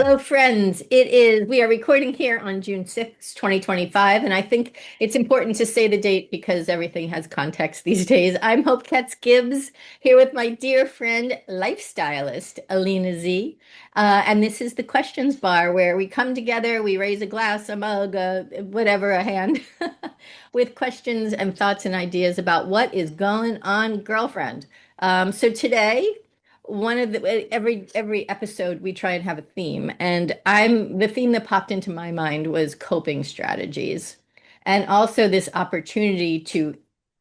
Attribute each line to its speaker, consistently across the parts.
Speaker 1: Hello, friends. We are recording here on June 6th, 2025, and I think it's important to say the date because everything has context these days. I'm Hope Katz Gibbs here with my dear friend, lifestylist AlinaZ. And this is the questions bar where we come together, we raise a glass, a mug, whatever, a hand, with questions and thoughts and ideas about what is going on, girlfriend. So today, one of the every episode we try and have a theme, and I'm the theme that popped into my mind was coping strategies, and also this opportunity to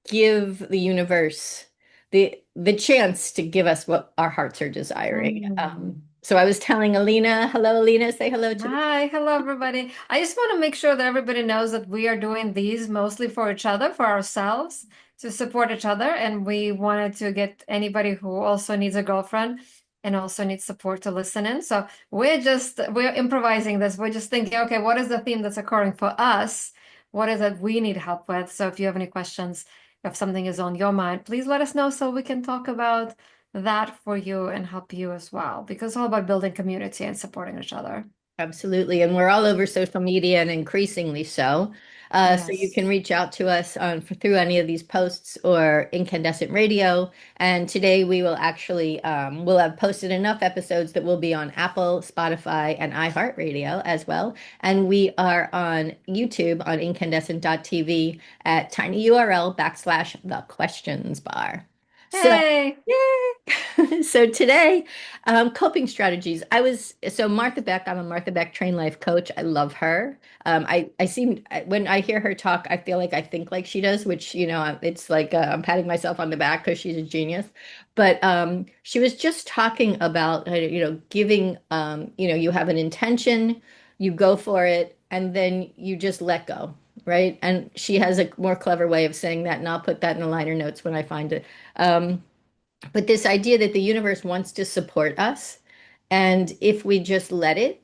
Speaker 1: give the universe the chance to give us what our hearts are desiring.
Speaker 2: Mm.
Speaker 1: So I was telling Alina, hello Alina, say hello to the.
Speaker 2: Hi, hello everybody. I just want to make sure that everybody knows that we are doing these mostly for each other, for ourselves, to support each other. And we wanted to get anybody who also needs a girlfriend and also needs support to listen in. So we're improvising this. We're just thinking, okay, what is the theme that's occurring for us? What is it we need help with? So if you have any questions, if something is on your mind, please let us know so we can talk about that for you and help you as well, because it's all about building community and supporting each other.
Speaker 1: Absolutely. And we're all over social media and increasingly so. So you
Speaker 2: Yes.
Speaker 1: can reach out to us through any of these posts or Incandescent Radio. And today we will actually, we'll have posted enough episodes that will be on Apple, Spotify, and iHeartRadio as well. And we are on YouTube on incandescent.tv at tinyurl / the questions bar. So,
Speaker 2: Hey.
Speaker 1: yay! So today, coping strategies. So Martha Beck, I'm a Martha Beck trained life coach. I love her. When I hear her talk, I feel like I think like she does, which, it's like I'm patting myself on the back because she's a genius. But she was just talking about, giving, you have an intention, you go for it, and then you just let go, right? And she has a more clever way of saying that, and I'll put that in the liner notes when I find it. But this idea that the universe wants to support us, and if we just let it,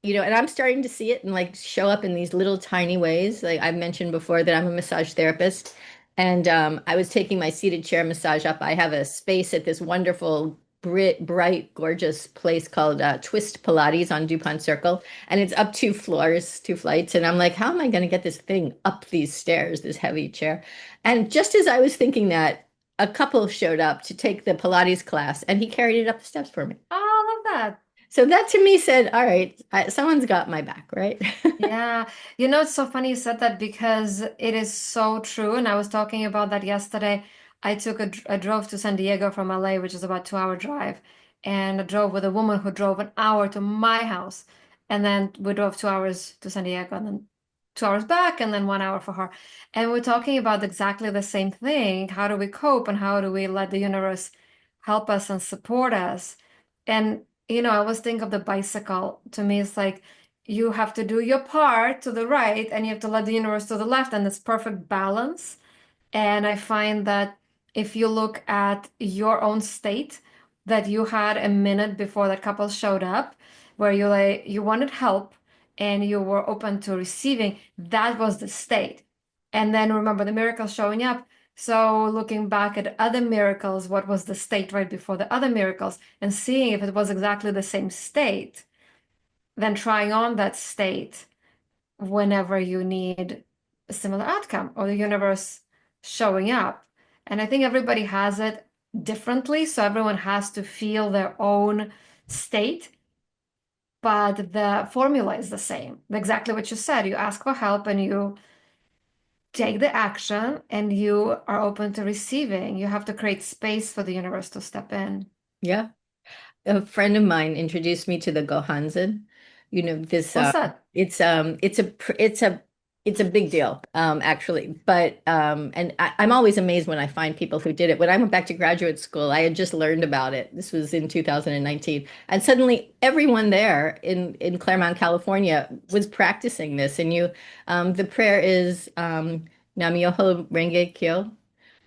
Speaker 1: and I'm starting to see it and like show up in these little tiny ways. Like I've mentioned before that I'm a massage therapist, and I was taking my seated chair massage up. I have a space at this wonderful, bright, gorgeous place called Twist Pilates on DuPont Circle, and it's up 2 floors, 2 flights. And I'm like, how am I going to get this thing up these stairs, this heavy chair? And just as I was thinking that, a couple showed up to take the Pilates class, and he carried it up the steps for me.
Speaker 2: Oh, I love that.
Speaker 1: So that to me said, all right, someone's got my back, right?
Speaker 2: Yeah. It's so funny you said that because it is so true. And I was talking about that yesterday. I drove to San Diego from LA, which is about 2 hour drive. And I drove with a woman who drove an hour to my house. And then we drove 2 hours to San Diego and then 2 hours back and then 1 hour for her. And we're talking about exactly the same thing. How do we cope and how do we let the universe help us and support us? And, I always think of the bicycle. To me, it's like, you have to do your part to the right and you have to let the universe to the left, and it's perfect balance. And I find that if you look at your own state that you had a minute before that couple showed up, where you wanted help and you were open to receiving, that was the state. And then remember the miracle showing up. So looking back at other miracles, what was the state right before the other miracles, and seeing if it was exactly the same state, then trying on that state whenever you need a similar outcome or the universe showing up. And I think everybody has it differently. So everyone has to feel their own state, but the formula is the same. Exactly what you said. You ask for help and you take the action and you are open to receiving. You have to create space for the universe to step in.
Speaker 1: Yeah. A friend of mine introduced me to the Gohanzen. This
Speaker 2: What's that?
Speaker 1: it's a big deal, actually. But and I'm always amazed when I find people who did it. When I went back to graduate school, I had just learned about it. This was in 2019, and suddenly everyone there in Claremont, California, was practicing this. And the prayer is Nam Myoho Renge Kyo.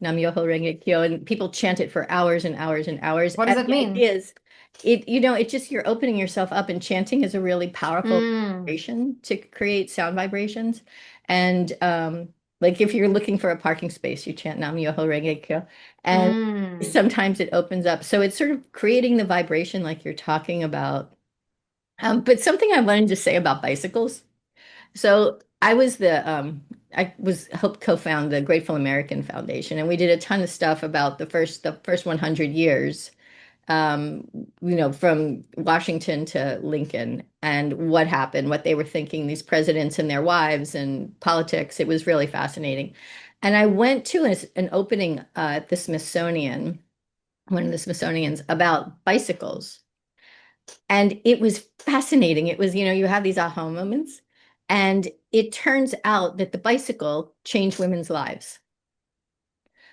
Speaker 1: Nam Myoho Renge Kyo, and people chant it for hours and hours and hours.
Speaker 2: What does
Speaker 1: And
Speaker 2: that
Speaker 1: the
Speaker 2: mean?
Speaker 1: idea is, it's just you're opening yourself up, and chanting is a really powerful
Speaker 2: Mm,
Speaker 1: vibration to create sound vibrations. And like if you're looking for a parking space, you chant Nam Myoho Renge Kyo, and
Speaker 2: mm.
Speaker 1: sometimes it opens up. So it's sort of creating the vibration like you're talking about But something I wanted to say about bicycles. So I was helped co-found the Grateful American Foundation, and we did a ton of stuff about the first 100 years, um, from Washington to Lincoln and what happened, what they were thinking, these presidents and their wives and politics. It was really fascinating. And I went to an opening at the Smithsonian, one of the Smithsonian's, about bicycles. And it was fascinating. It was, you have these aha moments. And it turns out that the bicycle changed women's lives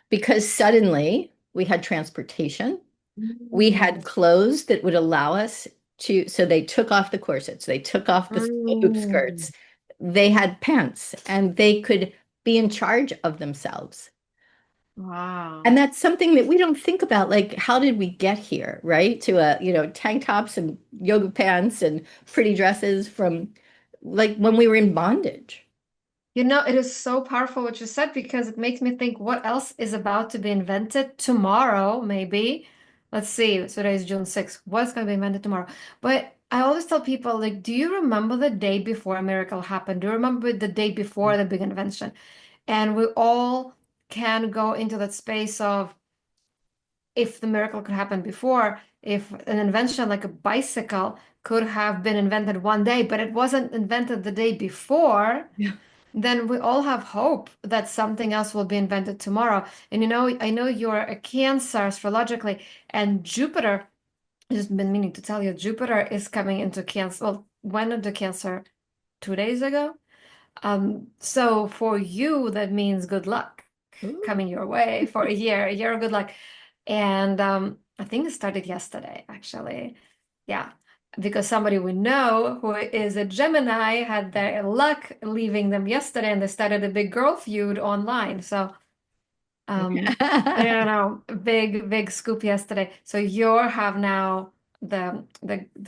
Speaker 1: because suddenly we had transportation. We
Speaker 2: Mm.
Speaker 1: had clothes that would allow us to, so they took off the corsets, they took off the hoop
Speaker 2: Mm.
Speaker 1: skirts, they had pants, and they could be in charge of themselves.
Speaker 2: Wow.
Speaker 1: And that's something that we don't think about. Like, how did we get here, right? To tank tops and yoga pants and pretty dresses from like when we were in bondage.
Speaker 2: It is so powerful what you said because it makes me think what else is about to be invented tomorrow, maybe. Let's see, so today is June 6th. What's going to be invented tomorrow? But I always tell people, like, do you remember the day before a miracle happened? Do you remember the day before the big invention? And we all can go into that space of if the miracle could happen before, if an invention like a bicycle could have been invented one day, but it wasn't invented the day before,
Speaker 1: Yeah.
Speaker 2: then we all have hope that something else will be invented tomorrow. And I know you're a Cancer astrologically, and Jupiter, I've just been meaning to tell you, Jupiter is coming into Cancer. Well, went into Cancer 2 days ago. So for you, that means good luck
Speaker 1: Ooh.
Speaker 2: coming your way for a year of good luck. And I think it started yesterday, actually. Yeah, because somebody we know who is a Gemini had their luck leaving them yesterday, and they started a big girl feud online. So, um, big scoop yesterday. So you have now the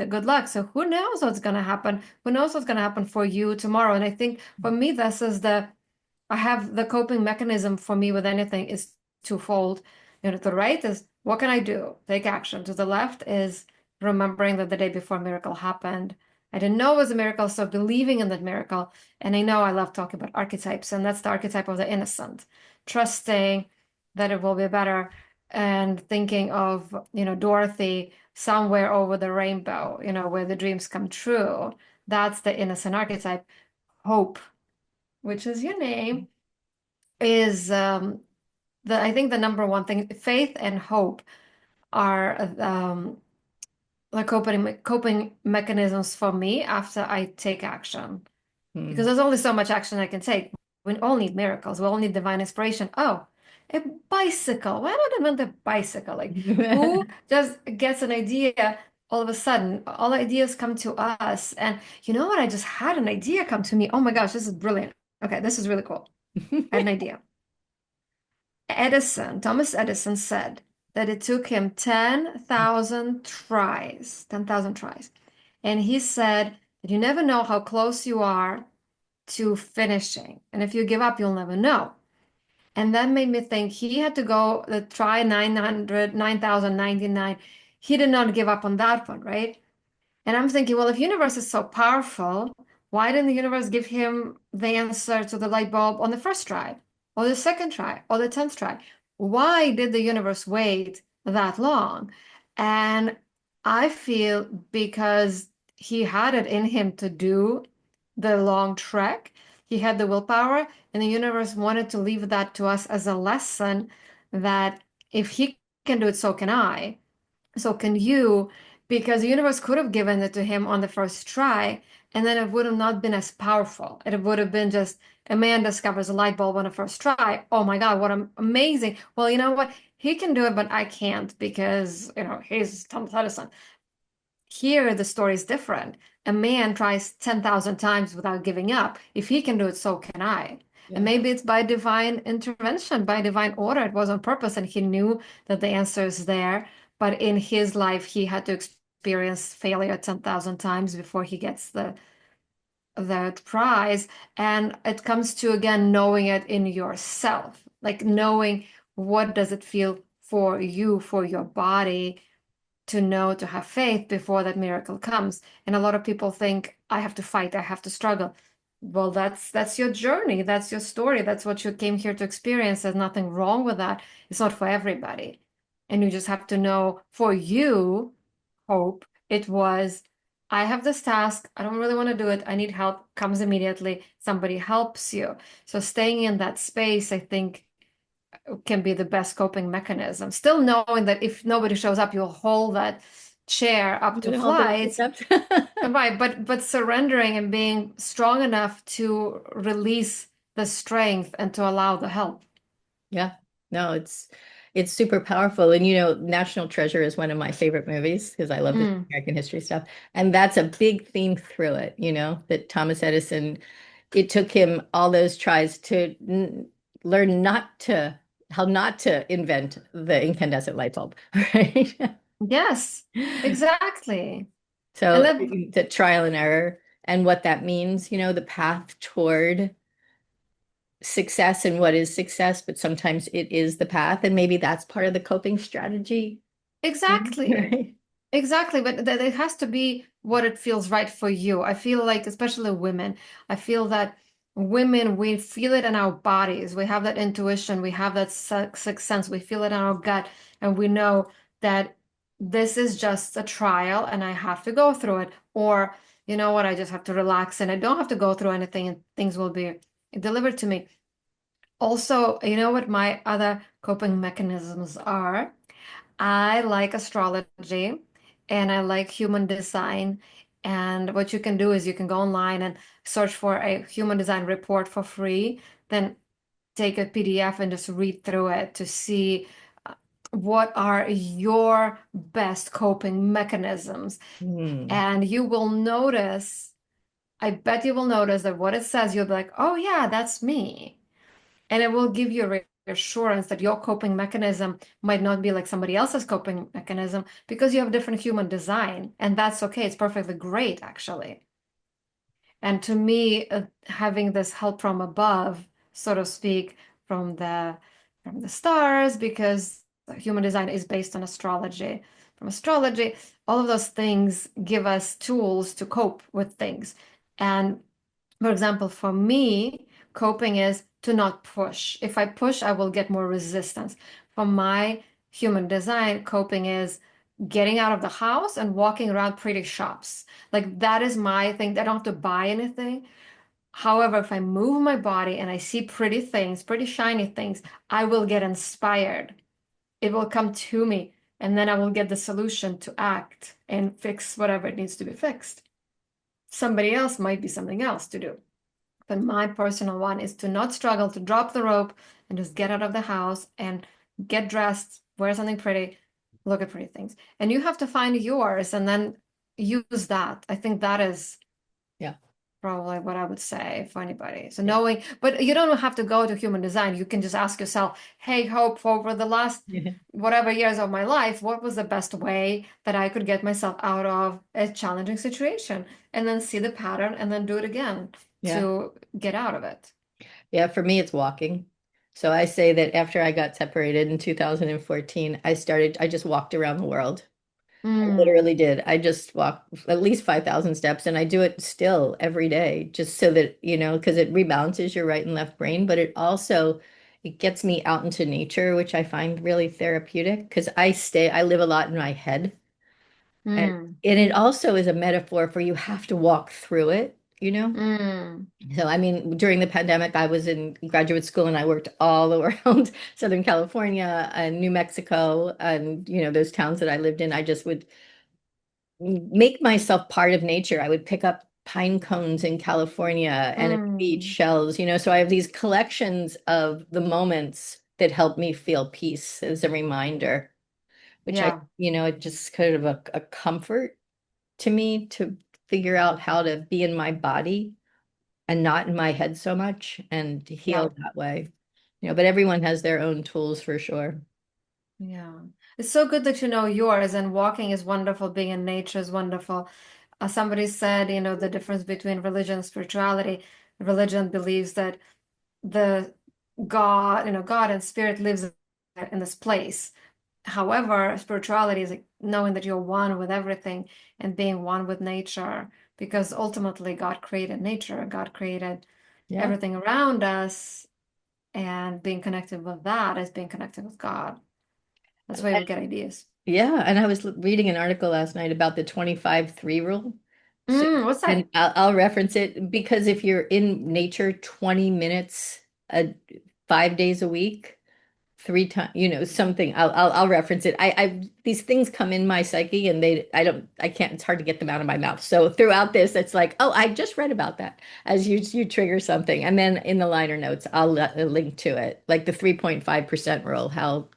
Speaker 2: good luck. So who knows what's gonna happen? Who knows what's gonna happen for you tomorrow? And I think for me, this is I have the coping mechanism for me with anything is twofold. To the right is what can I do? Take action. To the left is remembering that the day before miracle happened. I didn't know it was a miracle, so believing in that miracle. And I know I love talking about archetypes, and that's the archetype of the innocent, trusting that it will be better and thinking of, Dorothy somewhere over the rainbow, where the dreams come true. That's the innocent archetype. Hope, which is your name, is the I think the number one thing. Faith and hope are like coping mechanisms for me after I take action. Because
Speaker 1: Hmm.
Speaker 2: there's only so much action I can take. We all need miracles. We all need divine inspiration. Oh, a bicycle. Why not invent a bicycle? Like, who just gets an idea all of a sudden? All ideas come to us. And you know what? I just had an idea come to me. Oh my gosh, this is brilliant. Okay, this is really cool. I had an idea. Thomas Edison said that it took him 10,000 tries, 10,000 tries. And he said that you never know how close you are to finishing. And if you give up, you'll never know. And that made me think he had to go try 9,099. He did not give up on that one, right? And I'm thinking, well, if universe is so powerful, why didn't the universe give him the answer to the light bulb on the first try, or the second try, or the 10th try? Why did the universe wait that long? And I feel because he had it in him to do the long trek, he had the willpower, and the universe wanted to leave that to us as a lesson that if he can do it, so can I. So can you, because the universe could have given it to him on the first try, and then it would have not been as powerful. It would have been just a man discovers a light bulb on the first try. Oh my God, what amazing. Well, you know what? He can do it, but I can't because, he's Thomas Edison. Here, the story is different. A man tries 10,000 times without giving up. If he can do it, so can I. And
Speaker 1: Yeah.
Speaker 2: maybe it's by divine intervention, by divine order. It was on purpose, and he knew that the answer is there. But in his life, he had to experience failure 10,000 times before he gets the prize. And it comes to, again, knowing it in yourself, like knowing what does it feel for you, for your body, to know, to have faith before that miracle comes. And a lot of people think, I have to fight, I have to struggle. Well, that's your journey, that's your story, that's what you came here to experience. There's nothing wrong with that. It's not for everybody. And you just have to know for you, Hope, it was, I have this task, I don't really want to do it, I need help, comes immediately, somebody helps you. So staying in that space, I think, can be the best coping mechanism. Still knowing that if nobody shows up, you'll hold that chair up
Speaker 1: I'm
Speaker 2: to
Speaker 1: gonna hold it up to
Speaker 2: flights.
Speaker 1: steps.
Speaker 2: Right, but surrendering and being strong enough to release the strength and to allow the help.
Speaker 1: Yeah. No, it's super powerful. And National Treasure is one of my favorite movies because I love this
Speaker 2: Mm,
Speaker 1: American history stuff. And that's a big theme through it, that Thomas Edison, it took him all those tries to learn not to how not to invent the incandescent light bulb, right?
Speaker 2: yes, exactly. And
Speaker 1: So
Speaker 2: that
Speaker 1: the trial and error and what that means, the path toward success and what is success, but sometimes it is the path, and maybe that's part of the coping strategy,
Speaker 2: exactly.
Speaker 1: right?
Speaker 2: Exactly, but that it has to be what it feels right for you. I feel like, especially women, I feel that women, we feel it in our bodies. We have that intuition, we have that sixth sense, we feel it in our gut, and we know that this is just a trial and I have to go through it. Or, you know what, I just have to relax and I don't have to go through anything and things will be delivered to me. Also, you know what my other coping mechanisms are? I like astrology and I like human design. And what you can do is you can go online and search for a human design report for free, then take a PDF and just read through it to see uh, what are your best coping mechanisms.
Speaker 1: Hmm.
Speaker 2: And you will notice, I bet you will notice that what it says, you'll be like, oh, yeah, that's me. And it will give you reassurance that your coping mechanism might not be like somebody else's coping mechanism because you have different human design. And that's okay. It's perfectly great, actually. And to me, having this help from above, so to speak, from the stars, because human design is based on astrology. From astrology, all of those things give us tools to cope with things. And for example, for me, coping is to not push. If I push, I will get more resistance. For my human design, coping is getting out of the house and walking around pretty shops. Like that is my thing. I don't have to buy anything. However, if I move my body and I see pretty things, pretty shiny things, I will get inspired. It will come to me, and then I will get the solution to act and fix whatever it needs to be fixed. Somebody else might be something else to do. But my personal one is to not struggle, to drop the rope and just get out of the house and get dressed, wear something pretty, look at pretty things. And you have to find yours and then use that. I think that is
Speaker 1: Yeah.
Speaker 2: probably what I would say for anybody. So
Speaker 1: Yeah.
Speaker 2: knowing, but you don't have to go to human design. You can just ask yourself, hey, Hope, over the last whatever years of my life, what was the best way that I could get myself out of a challenging situation? And then see the pattern and then do it again
Speaker 1: Yeah.
Speaker 2: to get out of it.
Speaker 1: Yeah. For me, it's walking. So I say that after I got separated in 2014, I just walked around the world. I
Speaker 2: Mm,
Speaker 1: literally did. I just walked at least 5,000 steps, and I do it still every day, just so that, because it rebalances your right and left brain, but it gets me out into nature, which I find really therapeutic because I live a lot in my head. And
Speaker 2: mm,
Speaker 1: and it also is a metaphor for you have to walk through it.
Speaker 2: mm,
Speaker 1: So, I mean, during the pandemic, I was in graduate school and I worked all around Southern California and New Mexico and, those towns that I lived in. I just would make myself part of nature. I would pick up pine cones in California and at the beach
Speaker 2: mm.
Speaker 1: shells, so I have these collections of the moments that help me feel peace as a reminder, which
Speaker 2: Yeah,
Speaker 1: it just kind of a comfort to me to figure out how to be in my body and not in my head so much and to heal
Speaker 2: yeah,
Speaker 1: that way. But everyone has their own tools for sure.
Speaker 2: yeah. It's so good that you know yours, and walking is wonderful, being in nature is wonderful. Somebody said, the difference between religion and spirituality. Religion believes that the God, God and spirit lives in this place. However, spirituality is like knowing that you're one with everything and being one with nature, because ultimately God created nature, God created
Speaker 1: Yeah.
Speaker 2: everything around us, and being connected with that is being connected with God. That's why we get ideas.
Speaker 1: Yeah, and I was reading an article last night about the 25-3 rule. So,
Speaker 2: What's
Speaker 1: and
Speaker 2: that?
Speaker 1: I'll reference it because if you're in nature 20 minutes, 5 days a week, 3 times, something. I'll reference it. These things come in my psyche, and I can't. It's hard to get them out of my mouth. So throughout this, it's like, oh, I just read about that as you trigger something, and then in the liner notes, I'll link to it, like the 3.5% rule. How,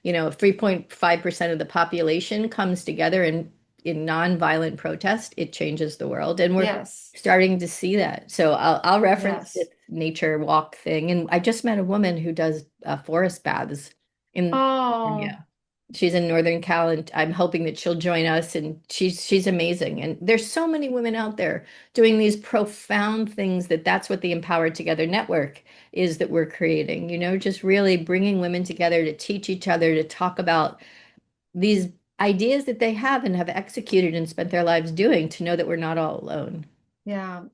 Speaker 1: if 3.5% of the population comes together in nonviolent protest, it changes the world, and we're
Speaker 2: Yes.
Speaker 1: starting to see that. So I'll reference this
Speaker 2: Yes.
Speaker 1: nature walk thing. And I just met a woman who does forest baths in
Speaker 2: Oh,
Speaker 1: California. She's in Northern Cal, and I'm hoping that she'll join us. And she's amazing. And there's so many women out there doing these profound things that's what the Empowered Together Network is that we're creating. Just really bringing women together to teach each other, to talk about these ideas that they have and have executed and spent their lives doing, to know that we're not all alone.
Speaker 2: yeah.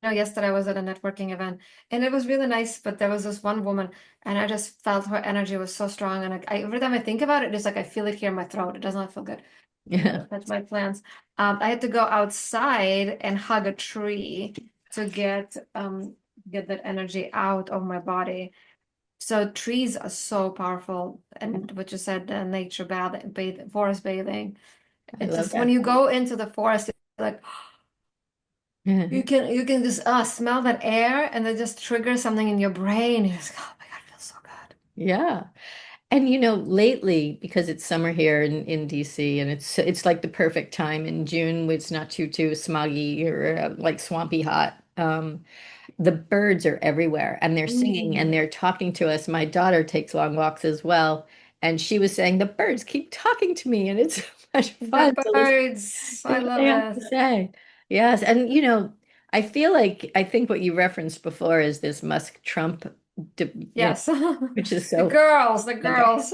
Speaker 2: Yesterday I was at a networking event and it was really nice, but there was this one woman and I just felt her energy was so strong. And every time I think about it, it's like I feel it here in my throat. It does not feel good. I'm
Speaker 1: Yeah.
Speaker 2: gonna touch my plants. I had to go outside and hug a tree to get that energy out of my body. So trees are so powerful, and what you said, nature forest bathing.
Speaker 1: I
Speaker 2: It's
Speaker 1: love
Speaker 2: just when
Speaker 1: that.
Speaker 2: you go into the forest, like you can just smell that air, and it just triggers something in your brain. You're just, oh my God, it feels so good.
Speaker 1: Yeah. And lately, because it's summer here in DC, and it's like the perfect time in June, when it's not too smoggy or like swampy hot. The birds are everywhere, and they're singing and
Speaker 2: Mm.
Speaker 1: they're talking to us. My daughter takes long walks as well, and she was saying the birds keep talking to me, and it's so much fun
Speaker 2: The
Speaker 1: to listen
Speaker 2: birds,
Speaker 1: to
Speaker 2: I
Speaker 1: what they
Speaker 2: love
Speaker 1: have to
Speaker 2: it.
Speaker 1: say. Yes, and I think what you referenced before is this Musk Trump,
Speaker 2: Yes,
Speaker 1: which is
Speaker 2: the
Speaker 1: so.
Speaker 2: girls, the girls.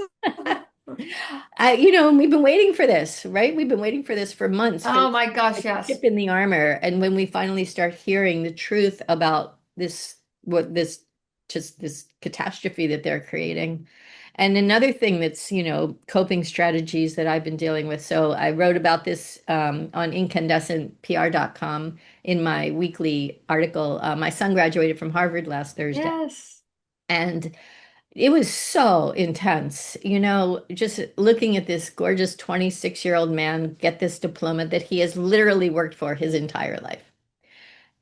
Speaker 1: And we've been waiting for this, right? We've been waiting for this for months, for
Speaker 2: Oh
Speaker 1: this
Speaker 2: my gosh,
Speaker 1: like,
Speaker 2: yes.
Speaker 1: chip in the armor. And when we finally start hearing the truth about this catastrophe that they're creating. And another thing that's, coping strategies that I've been dealing with. So I wrote about this on incandescentpr.com in my weekly article. My son graduated from Harvard last Thursday.
Speaker 2: Yes.
Speaker 1: And it was so intense, just looking at this gorgeous 26-year-old man get this diploma that he has literally worked for his entire life.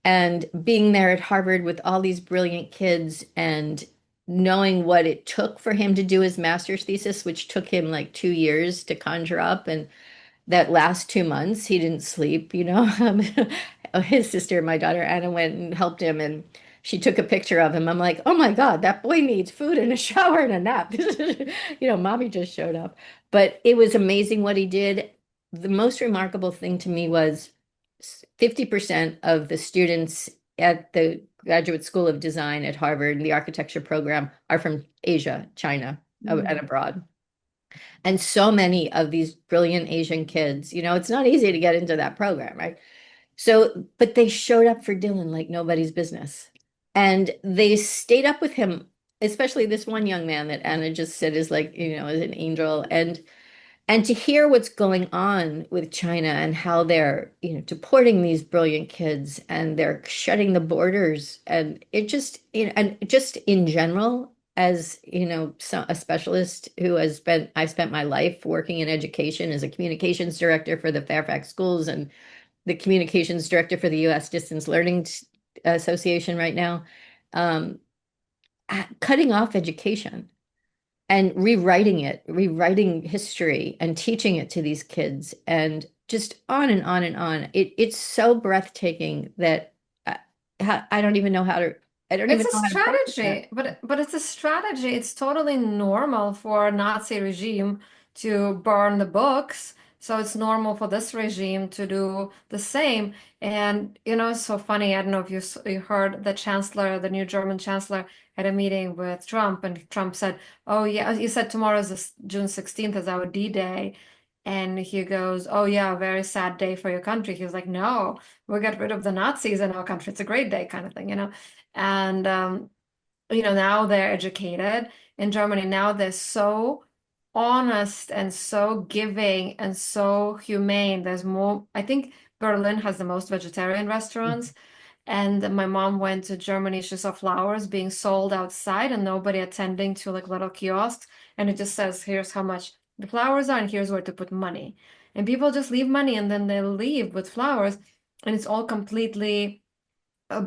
Speaker 1: And being there at Harvard with all these brilliant kids and knowing what it took for him to do his master's thesis, which took him like 2 years to conjure up. And that last 2 months, he didn't sleep, His sister, my daughter Anna, went and helped him, and she took a picture of him. I'm like, oh my God, that boy needs food and a shower and a nap. Mommy just showed up. But it was amazing what he did. The most remarkable thing to me was 50% of the students at the Graduate School of Design at Harvard, the architecture program, are from Asia, China, and
Speaker 2: Mm.
Speaker 1: abroad. And so many of these brilliant Asian kids, it's not easy to get into that program, right? So, but they showed up for Dylan like nobody's business. And they stayed up with him, especially this one young man that Anna just said is like, is an angel. And to hear what's going on with China and how they're, deporting these brilliant kids and they're shutting the borders, and it just, and just in general, as a specialist who I've spent my life working in education as a communications director for the Fairfax schools and the communications director for the U.S. Distance Learning Association right now, um, cutting off education and rewriting history and teaching it to these kids, and just on and on and on. It's so breathtaking that I, I don't even know how to. I don't
Speaker 2: It's
Speaker 1: even
Speaker 2: a
Speaker 1: know how to process that.
Speaker 2: strategy, but it's a strategy. It's totally normal for a Nazi regime to burn the books, So it's normal for this regime to do the same. And, it's so funny. I don't know if you heard the chancellor, the new German chancellor, had a meeting with Trump, and Trump said, "Oh, yeah, you said tomorrow is June 16th is our D-Day." And he goes, "Oh, yeah, a very sad day for your country." He was like, "No, we got rid of the Nazis in our country. It's a great day," kind of thing. And, now they're educated in Germany. Now they're so honest and so giving and so humane. There's more, I think Berlin has the most vegetarian restaurants. And my mom went to Germany. She saw flowers being sold outside and nobody attending to like little kiosks. And it just says, here's how much the flowers are and here's where to put money. And people just leave money and then they leave with flowers. And it's all completely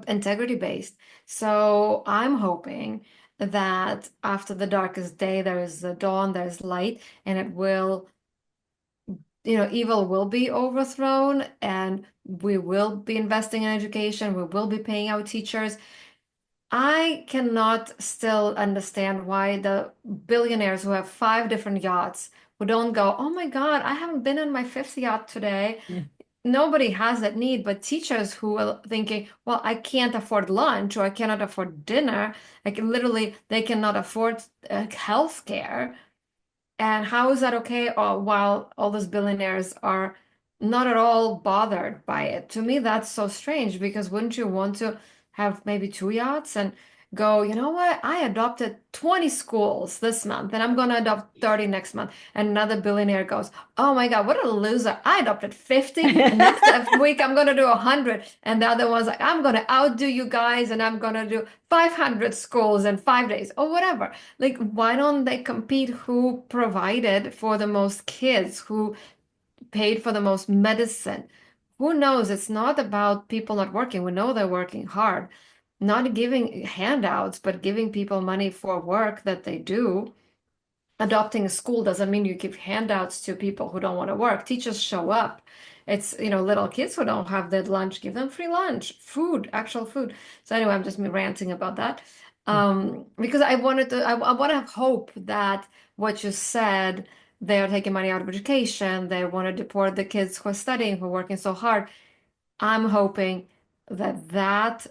Speaker 2: integrity based. So I'm hoping that after the darkest day, there is the dawn, there's light, and it will, evil will be overthrown, and we will be investing in education, we will be paying our teachers. I cannot still understand why the billionaires who have five different yachts who don't go, oh my God, I haven't been on my fifth yacht today.
Speaker 1: Yeah.
Speaker 2: Nobody has that need, but teachers who are thinking, well, I can't afford lunch or I cannot afford dinner, like literally they cannot afford health care. And how is that okay? While all those billionaires are not at all bothered by it. To me, that's so strange because wouldn't you want to have maybe two yachts and go, you know what? I adopted 20 schools this month and I'm going to adopt 30 next month. And another billionaire goes, oh my God, what a loser. I adopted 50 and next week I'm going to do 100. And the other one's like, I'm going to outdo you guys and I'm going to do 500 schools in 5 days or whatever. Like, why don't they compete who provided for the most kids, who paid for the most medicine? Who knows? It's not about people not working. We know they're working hard, not giving handouts, but giving people money for work that they do. Adopting a school doesn't mean you give handouts to people who don't want to work. Teachers show up. It's, little kids who don't have their lunch, give them free lunch, food, actual food. So anyway, I'm just ranting about that. Because I want to have hope that what you said, they're taking money out of education, they want to deport the kids who are studying, who are working so hard. I'm hoping that that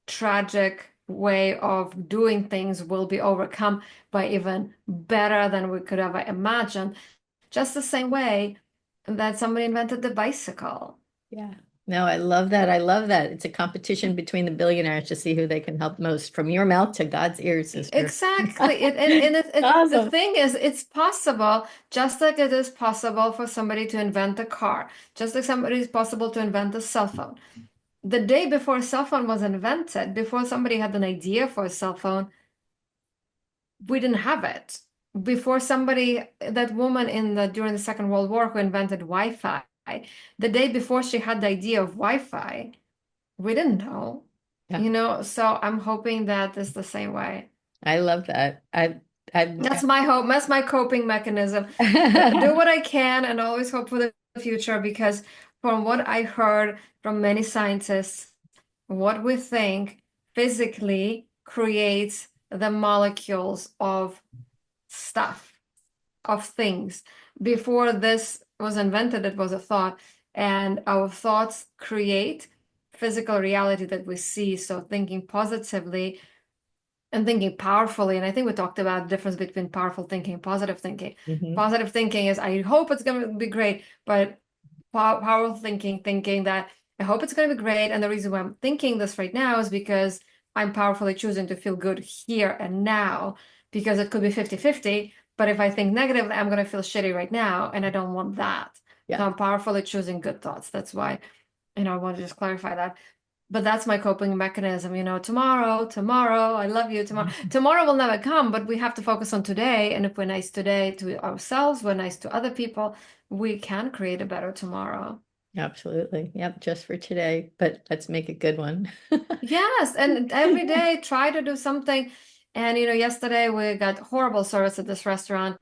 Speaker 2: tragic way of doing things will be overcome by even better than we could ever imagine. Just the same way that somebody invented the bicycle.
Speaker 1: Yeah. No, I love that. I love that. It's a competition between the billionaires to see who they can help most. From your mouth to God's ears, sister.
Speaker 2: Exactly. The
Speaker 1: Awesome.
Speaker 2: thing is, it's possible, just like it is possible for somebody to invent a car, just like somebody is possible to invent a cell phone. The day before cell phone was invented, before somebody had an idea for a cell phone, we didn't have it. Before somebody, that woman during the Second World War who invented Wi-Fi, the day before she had the idea of Wi-Fi, we didn't know.
Speaker 1: Yeah.
Speaker 2: So I'm hoping that is the same way.
Speaker 1: I love that. I,
Speaker 2: That's my hope. That's my coping mechanism. Do what I can and always hope for the future because from what I heard from many scientists, what we think physically creates the molecules of stuff, of things. Before this was invented, it was a thought, and our thoughts create physical reality that we see. So thinking positively and thinking powerfully. And I think we talked about the difference between powerful thinking and positive thinking.
Speaker 1: Mhm.
Speaker 2: Positive thinking is, I hope it's going to be great, but powerful thinking, thinking that I hope it's going to be great. And the reason why I'm thinking this right now is because I'm powerfully choosing to feel good here and now, because it could be 50-50. But if I think negatively, I'm going to feel shitty right now. And I don't want that.
Speaker 1: Yeah.
Speaker 2: So I'm powerfully choosing good thoughts. That's why, I want to just clarify that. But that's my coping mechanism, tomorrow, I love you, tomorrow. Tomorrow will never come, but we have to focus on today. And if we're nice today to ourselves, we're nice to other people, we can create a better tomorrow.
Speaker 1: Absolutely. Yep. Just for today, but let's make a good one.
Speaker 2: Yes, and every day try to do something. And yesterday we got horrible service at this restaurant.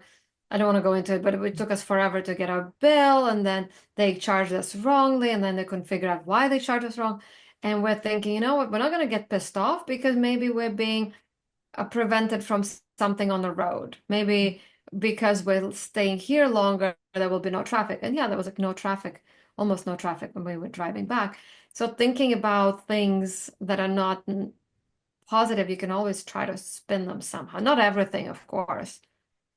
Speaker 2: I don't want to go into it, but it took us forever to get our bill, and then they charged us wrongly, and then they couldn't figure out why they charged us wrong. And we're thinking, you know what, we're not going to get pissed off because maybe we're being prevented from something on the road. Maybe because we're staying here longer, there will be no traffic. And yeah, there was like no traffic, almost no traffic when we were driving back. So thinking about things that are not positive, you can always try to spin them somehow. Not everything, of course.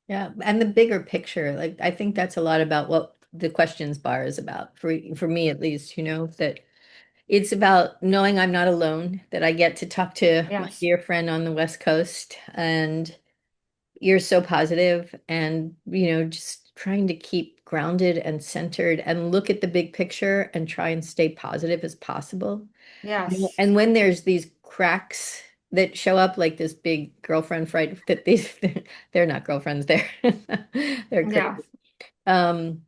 Speaker 1: Yeah, and the bigger picture, like I think that's a lot about what the questions bar is about for me at least, that it's about knowing I'm not alone, that I get to talk to my
Speaker 2: Yes.
Speaker 1: dear friend on the West Coast, and you're so positive, and just trying to keep grounded and centered and look at the big picture and try and stay positive as possible.
Speaker 2: Yes.
Speaker 1: And when there's these cracks that show up, like this big girlfriend fight, that these they're not girlfriends, they're
Speaker 2: Yeah.
Speaker 1: crazy. Um,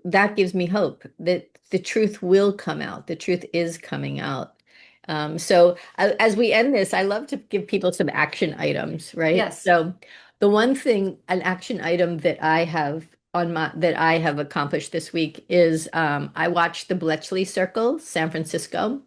Speaker 1: that gives me hope that the truth will come out. The truth is coming out. As we end this, I love to give people some action items, right?
Speaker 2: Yes.
Speaker 1: So the one thing, an action item that I have accomplished this week is I watched the Bletchley Circle, San Francisco,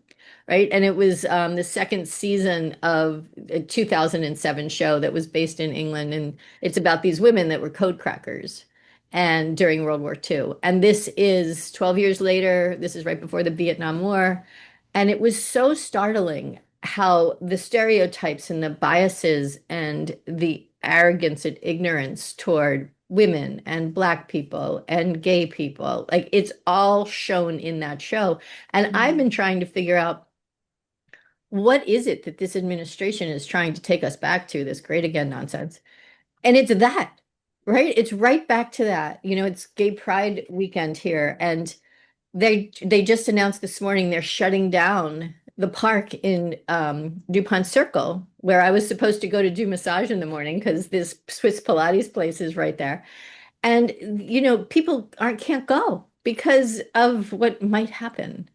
Speaker 1: right? And it was the second season of a 2007 show that was based in England, and it's about these women that were code crackers and during World War II. And this is 12 years later. This is right before the Vietnam War. And it was so startling how the stereotypes and the biases and the arrogance and ignorance toward women and Black people and gay people, like it's all shown in that show. And I've
Speaker 2: Mhm.
Speaker 1: been trying to figure out what is it that this administration is trying to take us back to, this great again nonsense. And it's that, right? It's right back to that. It's Gay Pride weekend here, and they just announced this morning they're shutting down the park in DuPont Circle, where I was supposed to go to do massage in the morning because this Swiss Pilates place is right there. And people aren't can't go because of what might happen,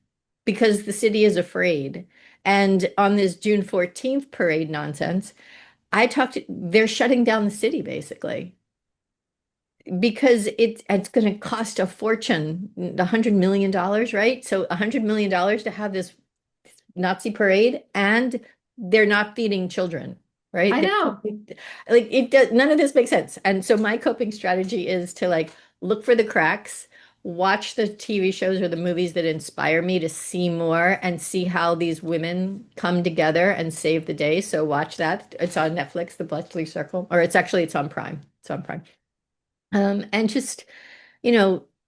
Speaker 1: because the city is afraid. And on this June 14th parade nonsense, they're shutting down the city basically because it's going to cost a fortune, $100 million, right? So $100 million to have this Nazi parade, and they're not feeding children, right?
Speaker 2: I know.
Speaker 1: Like it does, none of this makes sense. And so my coping strategy is to like look for the cracks, watch the TV shows or the movies that inspire me to see more and see how these women come together and save the day. So watch that. It's on Netflix, The Bletchley Circle, or it's on Prime. It's on Prime. And just,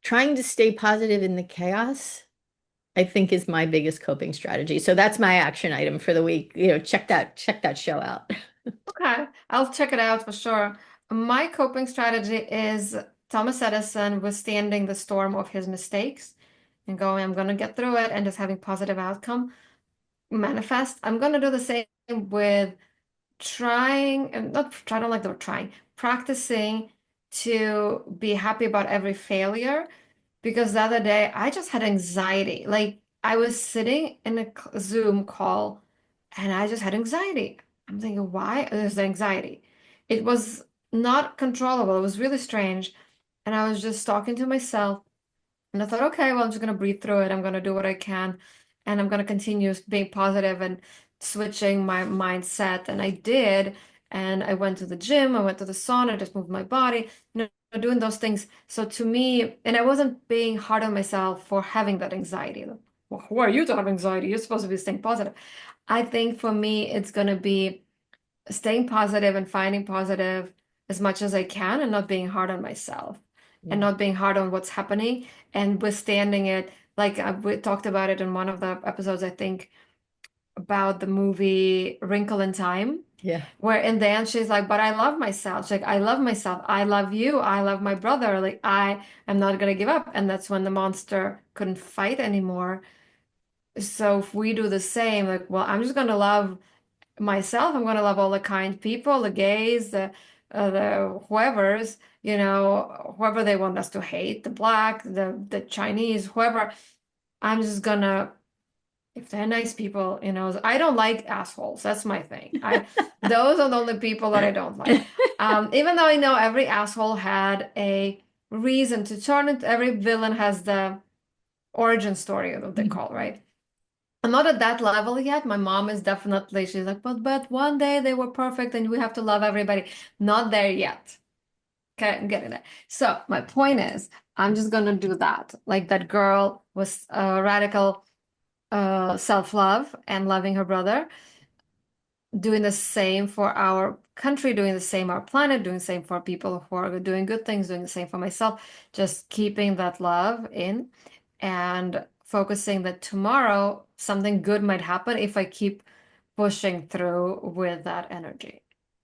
Speaker 1: trying to stay positive in the chaos, I think is my biggest coping strategy. So that's my action item for the week. Check that show out.
Speaker 2: Okay, I'll check it out for sure. My coping strategy is Thomas Edison withstanding the storm of his mistakes and going, I'm gonna get through it and just having positive outcome manifest. I'm gonna do the same with trying, and not try, I don't like the word trying, practicing to be happy about every failure. Because the other day I just had anxiety. Like I was sitting in a Zoom call and I just had anxiety. I'm thinking, why? There's anxiety. It was not controllable. It was really strange. And I was just talking to myself. And I thought, okay, well, I'm just going to breathe through it. I'm going to do what I can. And I'm going to continue being positive and switching my mindset. And I did. And I went to the gym, I went to the sauna, just moved my body, doing those things. So to me, and I wasn't being hard on myself for having that anxiety. Like, well, who are you to have anxiety? You're supposed to be staying positive. I think for me, it's going to be staying positive and finding positive as much as I can and not being hard on myself and
Speaker 1: Yeah.
Speaker 2: not being hard on what's happening and withstanding it. Like we talked about it in one of the episodes, I think, about the movie Wrinkle in Time,
Speaker 1: Yeah.
Speaker 2: where in the end she's like, but I love myself. She's like, I love myself. I love you. I love my brother. Like, I am not going to give up. And that's when the monster couldn't fight anymore. So if we do the same, like, well, I'm just going to love myself. I'm going to love all the kind people, the gays, the whoever's, whoever they want us to hate, the black, the Chinese, whoever. I'm just gonna, if they're nice people, I don't like assholes. That's my thing. Those are the only people that I don't like. Even though I know every asshole had a reason to turn it, every villain has the origin story, what they call, right? I'm not at that level yet. My mom is definitely, she's like, but one day they were perfect and we have to love everybody. Not there yet. Okay, I'm getting it. So my point is, I'm just gonna do that. Like that girl was radical self-love and loving her brother, doing the same for our country, doing the same our planet, doing the same for people who are doing good things, doing the same for myself, just keeping that love in and focusing that tomorrow something good might happen if I keep pushing through with that energy.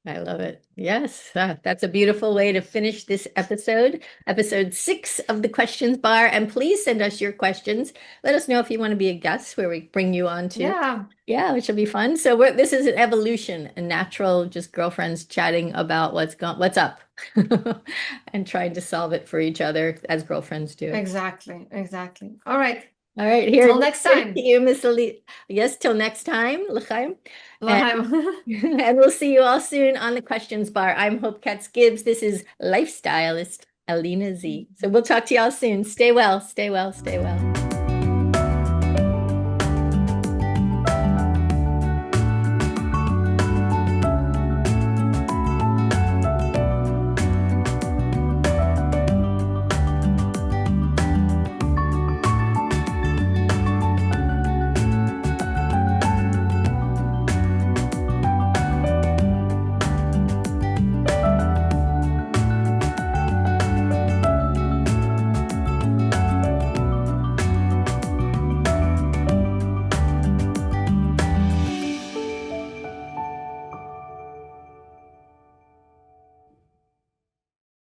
Speaker 1: I love it. Yes, that's a beautiful way to finish this episode 6 of the questions bar. And please send us your questions. Let us know if you want to be a guest where we bring you on too.
Speaker 2: Yeah,
Speaker 1: Yeah, which will be fun. So this is an evolution, a natural, just girlfriends chatting about what's up, and trying to solve it for each other as girlfriends do.
Speaker 2: exactly, exactly. All right,
Speaker 1: All right, here,
Speaker 2: till next
Speaker 1: to
Speaker 2: time.
Speaker 1: you, Miss Ali. Yes, till next time, L'chaim. And,
Speaker 2: Lahaim.
Speaker 1: and we'll see you all soon on the questions bar. I'm Hope Katz Gibbs. This is lifestylist AlinaZ. So we'll talk to y'all soon. Stay well, stay well, stay well.